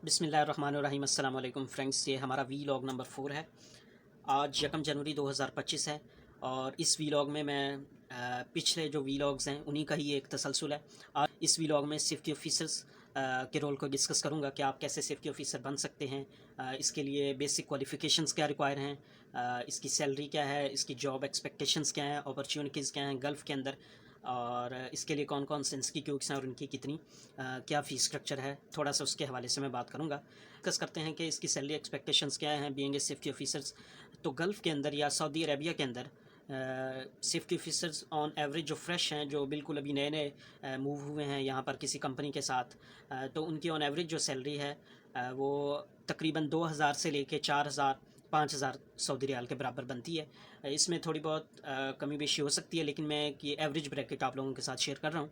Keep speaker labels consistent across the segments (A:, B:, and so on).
A: बिस्मिल्लाहिर्रहमानिर्रहीम अस्सलाम वालेकुम फ्रेंड्स, ये हमारा वीलॉग नंबर 4 है। आज 1 जनवरी 2025 है और इस वीलॉग में मैं पिछले जो वीलॉग्स हैं उन्हीं का ही एक तसलसल है। आज इस वीलॉग में सेफ्टी ऑफिसर्स के रोल को डिस्कस करूंगा कि आप कैसे सेफ्टी ऑफिसर बन सकते हैं। इसके लिए बेसिक क्वालिफ़िकेशंस क्या रिक्वायर हैं, इसकी सैलरी क्या है, इसकी जॉब एक्सपेक्टेशंस क्या हैं, अपॉर्चुनिटीज़ क्या हैं गल्फ़ के अंदर, और इसके लिए कौन कौन से इंस्टीट्यूट्स हैं और उनकी कितनी क्या फ़ीस स्ट्रक्चर है, थोड़ा सा उसके हवाले से मैं बात करूँगा। डिस्कस करते हैं कि इसकी सैलरी एक्सपेक्टेशंस क्या हैं बीइंग ए सेफ्टी ऑफिसर्स। तो गल्फ़ के अंदर या सऊदी अरेबिया के अंदर सेफ्टी ऑफिसर्स ऑन एवरेज जो फ्रेश हैं, जो बिल्कुल अभी नए नए मूव हुए हैं यहाँ पर किसी कंपनी के साथ, तो उनकी ऑन एवरेज जो सैलरी है वो तकरीबन 2000 से लेके 4000 5000 सऊदी रियाल के बराबर बनती है। इसमें थोड़ी बहुत कमी बेशी हो सकती है, लेकिन मैं ये एवरेज ब्रैकेट आप लोगों के साथ शेयर कर रहा हूँ।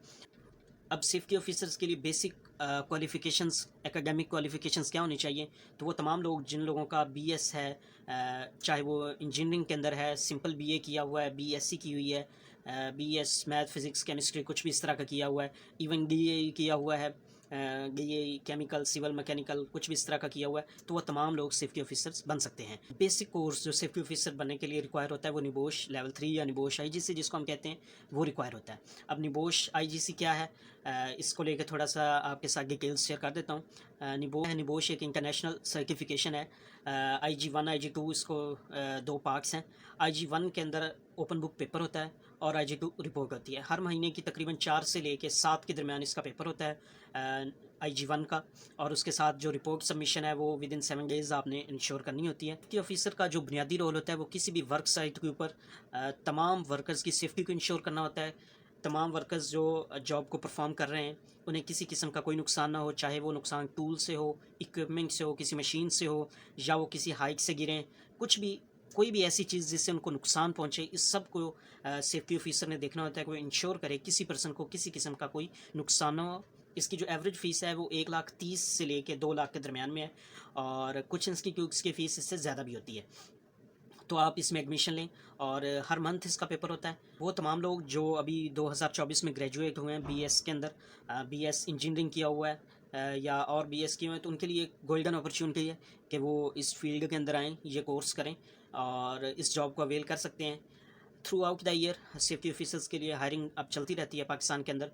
A: अब सेफ्टी ऑफिसर्स के लिए बेसिक क्वालिफ़िकेशंस, एकेडमिक क्वालिफ़िकेशंस क्या होनी चाहिए, तो वो तमाम लोग जिन लोगों का बीएस है, चाहे वो इंजीनियरिंग के अंदर है, सिंपल बीए किया हुआ है, बीएससी की हुई है, बीएस मैथ फिज़िक्स केमिस्ट्री कुछ भी इस तरह का किया हुआ है, इवन डीए किया हुआ है, डीए केमिकल सिविल मैकेनिकल कुछ भी इस तरह का किया हुआ है, तो वो तमाम लोग सेफ्टी ऑफिसर्स बन सकते हैं। बेसिक कोर्स जो सेफ्टी ऑफिसर बनने के लिए रिक्वायर होता है वो निबोश लेवल 3 या निबोश आईजीसी जिसको हम कहते हैं वो रिक्वायर होता है। अब निबोश आईजीसी क्या है, इसको लेके थोड़ा सा आपके साथ डिटेल्स शेयर कर देता हूँ। निबोश एक इंटरनेशनल सर्टिफिकेशन है। IG1 IG2 इसको दो पार्ट्स हैं। IG1 के अंदर ओपन बुक पेपर होता है और IG2 रिपोर्ट होती है। हर महीने की तकरीबन 4 से लेके 7 के दरमियान इसका पेपर होता है IG1 का, और उसके साथ जो रिपोर्ट सबमिशन है वो विद इन 7 डेज़ आपने इंश्योर करनी होती है। सेफ्टी ऑफिसर का जो बुनियादी रोल होता है वो किसी भी वर्क साइट के ऊपर तमाम वर्कर्स की सेफ्टी को इंश्योर करना होता है। तमाम वर्कर्स जो जॉब को परफॉर्म कर रहे हैं उन्हें किसी किस्म का कोई नुकसान ना हो, चाहे वो नुकसान टूल से हो, इक्विपमेंट से हो, किसी मशीन से हो, या वो किसी हाइट से गिरें, कुछ भी कोई भी ऐसी चीज़ जिससे उनको नुकसान पहुंचे, इस सब को सेफ्टी ऑफिसर ने देखना होता है कि वो इंश्योर करे किसी पर्सन को किसी किस्म का कोई नुकसान ना हो। इसकी जो एवरेज फ़ीस है वो 1,30,000 से लेके 2 लाख के दरमियान में है, और कुछ इंस्टीट्यूट्स की फ़ीस इससे ज़्यादा भी होती है। तो आप इसमें एडमिशन लें और हर मंथ इसका पेपर होता है। वो तमाम लोग जो अभी 2024 में ग्रेजुएट हुए हैं बीएस के अंदर, बीएस इंजीनियरिंग किया हुआ है या और बीएस किए हुए हैं, तो उनके लिए एक गोल्डन अपॉर्चुनिटी है कि वो इस फील्ड के अंदर आएँ, ये कोर्स करें और इस जॉब को अवेल कर सकते हैं। Through out the year safety officers के लिए हायरिंग अब चलती रहती है पाकिस्तान के अंदर।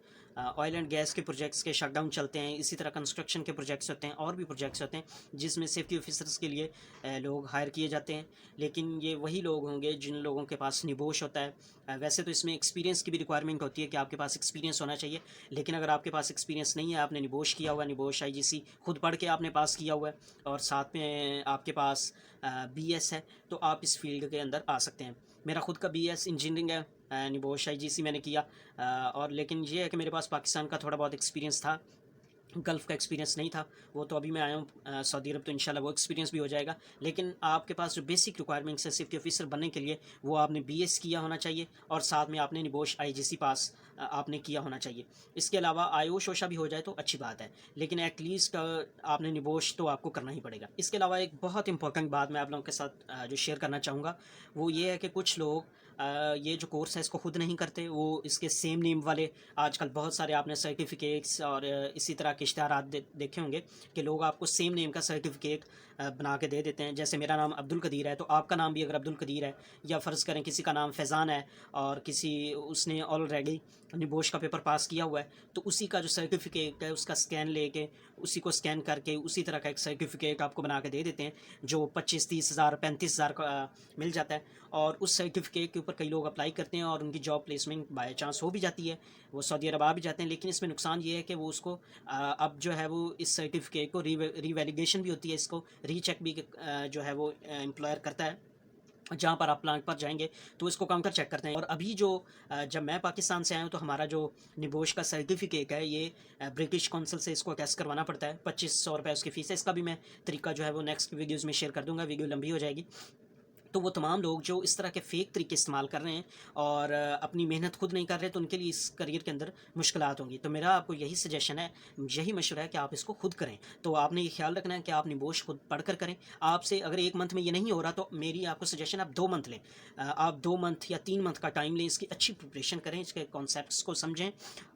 A: ऑयल एंड गैस के प्रोजेक्ट्स के शटडाउन चलते हैं, इसी तरह कंस्ट्रक्शन के प्रोजेक्ट्स होते हैं और भी प्रोजेक्ट्स होते हैं जिसमें सेफ्टी ऑफिसर्स के लिए लोग हायर किए जाते हैं। लेकिन ये वही लोग होंगे जिन लोगों के पास निबोश होता है। वैसे तो इसमें एक्सपीरियंस की भी रिक्वायरमेंट होती है कि आपके पास एक्सपीरियंस होना चाहिए, लेकिन अगर आपके पास एक्सपीरियंस नहीं है, आपने निबोश किया हुआ है, निबोश आईजीसी खुद पढ़ के आपने पास किया हुआ है और साथ में आपके पास बीएस है, तो आप इस फील्ड के अंदर आ सकते हैं। मेरा खुद का बीएस इंजीनियरिंग है, निबोश आईजीसी मैंने किया, और लेकिन ये है कि मेरे पास पाकिस्तान का थोड़ा बहुत एक्सपीरियंस था, गल्फ़ का एक्सपीरियंस नहीं था। वो तो अभी मैं आया हूँ सऊदी अरब, तो इंशाल्लाह वो एक्सपीरियंस भी हो जाएगा। लेकिन आपके पास जो बेसिक रिक्वायरमेंट्स है सेफ्टी ऑफिसर बनने के लिए, वो आपने बीएस किया होना चाहिए और साथ में आपने निबोश आईजीसी पास आपने किया होना चाहिए। इसके अलावा आयोश ओशा भी हो जाए तो अच्छी बात है, लेकिन एटलीस्ट आपने निबोश तो आपको करना ही पड़ेगा। इसके अलावा एक बहुत इंपॉर्टेंट बात मैं आप लोगों के साथ जो शेयर करना चाहूँगा वो ये है कि कुछ लोग ये जो कोर्स है इसको खुद नहीं करते, वो इसके सेम नेम वाले आजकल बहुत सारे आपने सर्टिफिकेट्स और इसी तरह के इश्तिहारात देखे होंगे कि लोग आपको सेम नेम का सर्टिफिकेट बना के दे देते हैं। जैसे मेरा नाम अब्दुल कदीर है तो आपका नाम भी अगर अब्दुल कदीर है, या फ़र्ज़ करें किसी का नाम फैज़ान है और किसी उसने ऑलरेडी निबोश का पेपर पास किया हुआ है, तो उसी का जो सर्टिफिकेट है उसका स्कैन लेके उसी को स्कैन करके उसी तरह का एक सर्टिफिकेट आपको बना के दे देते हैं जो 25-30 हज़ार 35 हज़ार का मिल जाता है। और उस सर्टिफिकेट के ऊपर कई लोग अप्लाई करते हैं और उनकी जॉब प्लेसमेंट बाय चांस हो भी जाती है, वो सऊदी अरब आ भी जाते हैं। लेकिन इसमें नुकसान ये है कि वो उसको अब जो है वो इस सर्टिफिकेट को रीवैलिडेशन भी होती है, इसको रीचेक भी जो है वो एम्प्लॉयर करता है। जहाँ पर आप प्लांट पर जाएंगे तो इसको काउंटर चेक करते हैं। और अभी जो जब मैं पाकिस्तान से आया हूँ तो हमारा जो निबोश का सर्टिफिकेट है ये ब्रिटिश काउंसिल से इसको टेस्ट करवाना पड़ता है। 2500 रुपये उसकी फ़ीस है। इसका भी मैं तरीका जो है वो नेक्स्ट वीडियोज़ में शेयर कर दूँगा, वीडियो लंबी हो जाएगी। तो वो तमाम लोग जो इस तरह के फ़ेक तरीके इस्तेमाल कर रहे हैं और अपनी मेहनत खुद नहीं कर रहे, तो उनके लिए इस करियर के अंदर मुश्किलात होंगी। तो मेरा आपको यही सजेशन है, यही मशवरा है कि आप इसको खुद करें। तो आपने ये ख्याल रखना है कि आप निबोश खुद पढ़ कर करें। आपसे अगर 1 मंथ में ये नहीं हो रहा तो मेरी आपको सजेशन है आप 2 मंथ लें। आप 2 मंथ या 3 मंथ का टाइम लें, इसकी अच्छी प्रिपरेशन करें, इसके कॉन्सेप्ट्स को समझें,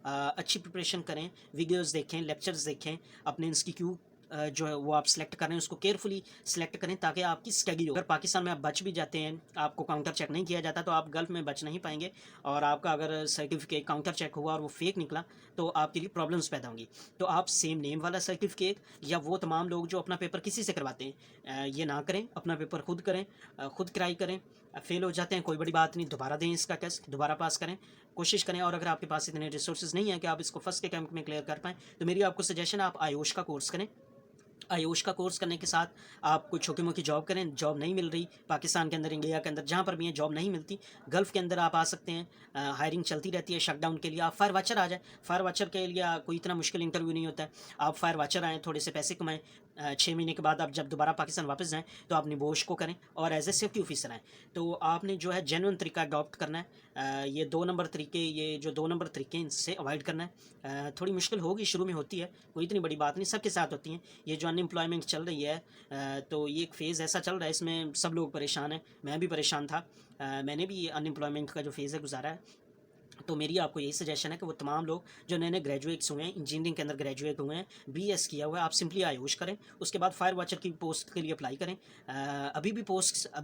A: अच्छी प्रिपरेशन करें, वीडियोज़ देखें, लेक्चर्स देखें, अपने इंस्टीट्यूट जो है वो आप सेलेक्ट करें, उसको केयरफुली सेलेक्ट करें ताकि आपकी स्टडी हो। अगर पाकिस्तान में आप बच भी जाते हैं, आपको काउंटर चेक नहीं किया जाता, तो आप गल्फ़ में बच नहीं पाएंगे। और आपका अगर सर्टिफिकेट काउंटर चेक हुआ और वो फेक निकला तो आपके लिए प्रॉब्लम्स पैदा होंगी। तो आप सेम नेम वाला सर्टिफिकेट या वो तमाम लोग जो अपना पेपर किसी से करवाते हैं, ये ना करें। अपना पेपर खुद करें, खुद क्राई करें। फेल हो जाते हैं कोई बड़ी बात नहीं, दोबारा दें इसका टेस्ट, दोबारा पास करें, कोशिश करें। और अगर आपके पास इतने रिसोर्सेज नहीं है कि आप इसको फर्स्ट अटैम्प्ट में क्लियर कर पाएँ, तो मेरी आपको सजेशन है आप आयुष का कोर्स करें। आयुष का कोर्स करने के साथ आप कोई छोटी-मोटी जॉब करें। जॉब नहीं मिल रही पाकिस्तान के अंदर, इंडिया के अंदर, जहाँ पर भी है जॉब नहीं मिलती, गल्फ़ के अंदर आप आ सकते हैं। हायरिंग चलती रहती है शटडाउन के लिए। आप फायर वॉचर आ जाएँ। फायर वॉचर के लिए कोई इतना मुश्किल इंटरव्यू नहीं होता है। आप फायर वॉचर आएँ, थोड़े से पैसे कमाएँ। 6 महीने के बाद आप जब दोबारा पाकिस्तान वापस जाएँ, तो आप निबोश को करें और एज़ ए सेफ्टी ऑफिसर आएँ। तो आपने जो है जेन्युइन तरीका अडॉप्ट करना है। ये 2 नंबर तरीके, ये जो 2 नंबर तरीके हैं, इनसे अवॉइड करना है। थोड़ी मुश्किल होगी, शुरू में होती है, कोई इतनी बड़ी बात नहीं, सबके साथ होती हैं। ये जो अनएम्प्लॉयमेंट चल रही है, तो ये एक फ़ेज़ ऐसा चल रहा है, इसमें सब लोग परेशान हैं। मैं भी परेशान था। मैंने भी अनएम्प्लॉयमेंट का जो फ़ेज़ है गुज़ारा है। तो मेरी आपको यही सजेशन है कि वो तमाम लोग जो नए-नए ग्रेजुएट्स हुए हैं, इंजीनियरिंग के अंदर ग्रेजुएट हुए हैं, बीएस किया हुआ है, आप सिंपली आयुष करें। उसके बाद फायर वॉचर की पोस्ट के लिए अप्लाई करें। अभी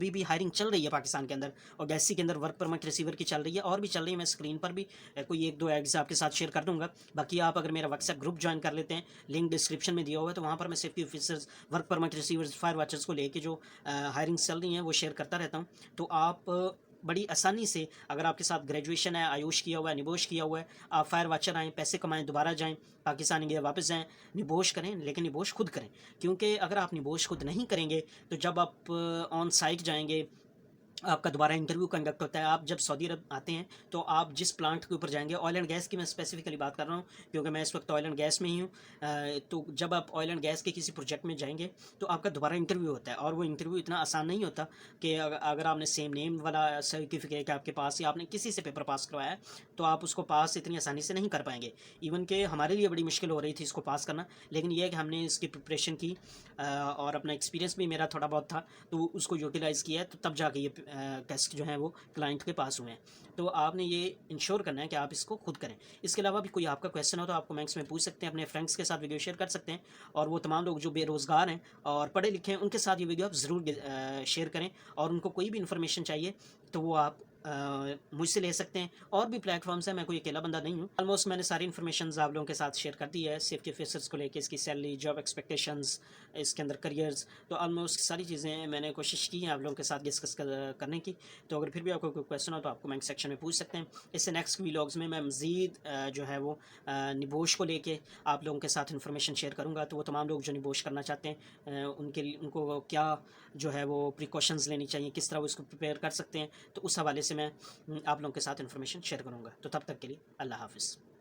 A: भी हायरिंग चल रही है पाकिस्तान के अंदर, और डैसी के अंदर वर्क परमिट रिसीवर की चल रही है, और भी चल रही है। मैं स्क्रीन पर भी कोई 1-2 एड्स आपके साथ शेयर कर दूँगा। बाकी आप अगर मेरा व्हाट्सएप ग्रुप जॉइन कर लेते हैं, लिंक डिस्क्रिप्शन में दिया हुआ है, तो वहाँ पर मैं safety officers, work permit receivers, fire watchers को लेके जो हायरिंग्स चल रही हैं, वो शेयर करता रहता हूँ। तो आप बड़ी आसानी से, अगर आपके साथ ग्रेजुएशन है, आयुष किया हुआ है, निबोश किया हुआ है, आप फायर वॉचर आएँ, पैसे कमाएँ, दोबारा जाएँ, पाकिस्तान इंडिया वापस जाएँ, निबोश करें, लेकिन निबोश खुद करें। क्योंकि अगर आप निबोश खुद नहीं करेंगे, तो जब आप ऑन साइट जाएँगे, आपका दोबारा इंटरव्यू कंडक्ट होता है। आप जब सऊदी अरब आते हैं, तो आप जिस प्लांट के ऊपर जाएँगे, ऑयल एंड गैस की मैं स्पेसिफ़िकली बात कर रहा हूँ, क्योंकि मैं इस वक्त ऑयल एंड गैस में ही हूँ। तो जब आप ऑयल एंड गैस के किसी प्रोजेक्ट में जाएँगे, तो आपका दोबारा इंटरव्यू होता है, और वो इंटरव्यू इतना आसान नहीं होता कि अगर आपने सेम नेम वाला सर्टिफिकेट है आपके पास, या आपने किसी से पेपर पास करवाया है, तो आप उसको पास इतनी आसानी से नहीं कर पाएँगे। इवन कि हमारे लिए बड़ी मुश्किल हो रही थी इसको पास करना, लेकिन ये है कि हमने इसकी प्रिपरेशन की, और अपना एक्सपीरियंस भी मेरा थोड़ा बहुत था, तो उसको यूटिलाइज़ किया है, तो तब जाके ये टेस्ट जो हैं वो क्लाइंट के पास हुए हैं। तो आपने ये इंश्योर करना है कि आप इसको खुद करें। इसके अलावा भी कोई आपका क्वेश्चन हो तो आप कमेंट्स में पूछ सकते हैं, अपने फ्रेंड्स के साथ वीडियो शेयर कर सकते हैं। और वो तमाम लोग जो बेरोज़गार हैं और पढ़े लिखे हैं, उनके साथ ये वीडियो आप ज़रूर शेयर करें। और उनको कोई भी इन्फॉर्मेशन चाहिए तो वो आप मुझसे ले सकते हैं। और भी प्लेटफॉर्म्स हैं, मैं कोई अकेला बंदा नहीं हूँ। ऑलमोस्ट मैंने सारी इन्फॉर्मेशन आप लोगों के साथ शेयर कर दी है, सेफ्टी ऑफिसर्स को लेके, इसकी सैलरी, जॉब एक्सपेक्टेशंस, इसके अंदर करियर्स, तो ऑलमोस्ट सारी चीज़ें मैंने कोशिश की हैं आप लोगों के साथ डिस्कस करने की। तो अगर फिर भी आपको कोई क्वेश्चन हो तो आप कमेंट सेक्शन में पूछ सकते हैं। इससे नेक्स्ट व्लॉग्स में मैं मज़ीद जो है वो निबोश को लेके आप लोगों के साथ इन्फॉर्मेशन शेयर करूँगा। तो वो तमाम लोग जो निबोश करना चाहते हैं, उनके लिए, उनको क्या जो है वो प्रिकॉशंस लेनी चाहिए, किस तरह वो इसको प्रिपेयर कर सकते हैं, तो उस हवाले से मैं आप लोगों के साथ इन्फॉर्मेशन शेयर करूँगा। तो तब तक के लिए अल्लाह हाफ़िज़।